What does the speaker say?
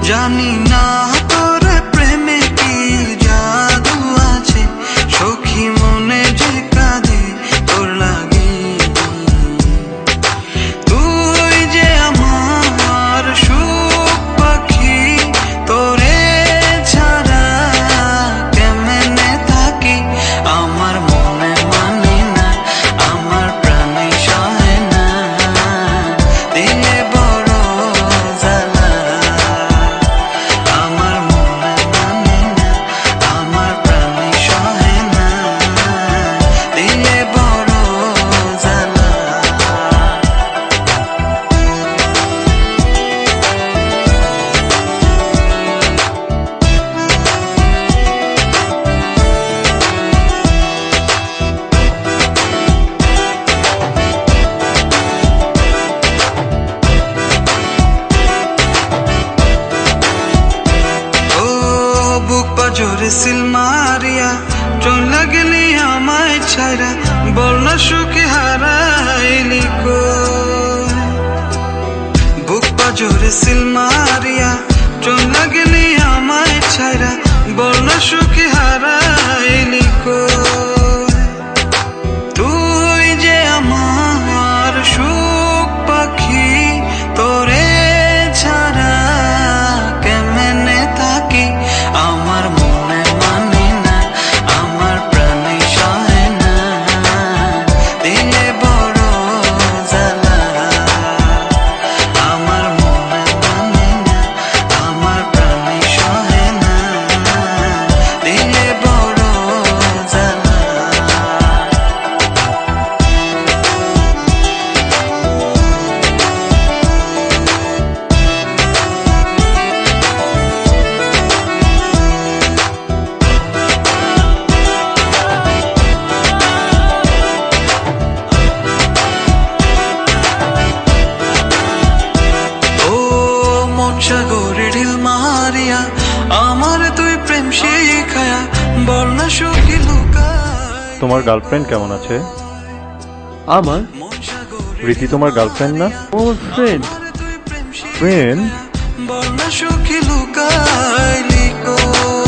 জানি না তোর প্রেমে কি জাদু আছে, সখী মনে যে কাঁদে তোর লাগে। তুই যে আমার সুখ পাখি, তোরে ছাড়া কেমনে থাকি। আমার মনে মানে না, আমার প্রাণে সহে না, দিলে বড় জ্বালা। আমার মনে মানে না, আমার প্রাণে সহে না, দিলে বড় জ্বালা। বুক পাজরে সিল মারিয়া চলে গেলি আমায় ছাইরা, বল না সুখে হারাইলি কই। বুক পাজরে সিল মারিয়া চলে গেলি আমায় ছাইরা, বল না সুখে হারাইলি কই। তুই যে আমার সুখ পাখি, তোরে ছাড়া কেমনে থাকি। আমার মনে মানে না, আমার প্রাণে সহে না, দিলে বড় জ্বালা। আমার মনে মানে না, আমার প্রাণে সহে না, দিলে বড় জ্বালা। সাগরে ঢিল মারিয়া আমার তুই প্রেম শিখায়া, বল না সুখী লুকায়। তোমার গার্লফ্রেন্ড কেমন আছে? আমার রীতি তোমার গার্লফ্রেন্ড না? ওর ফ্রেন্ড। ফ্রেন্ড? বল না সুখী লুকাইলি কই।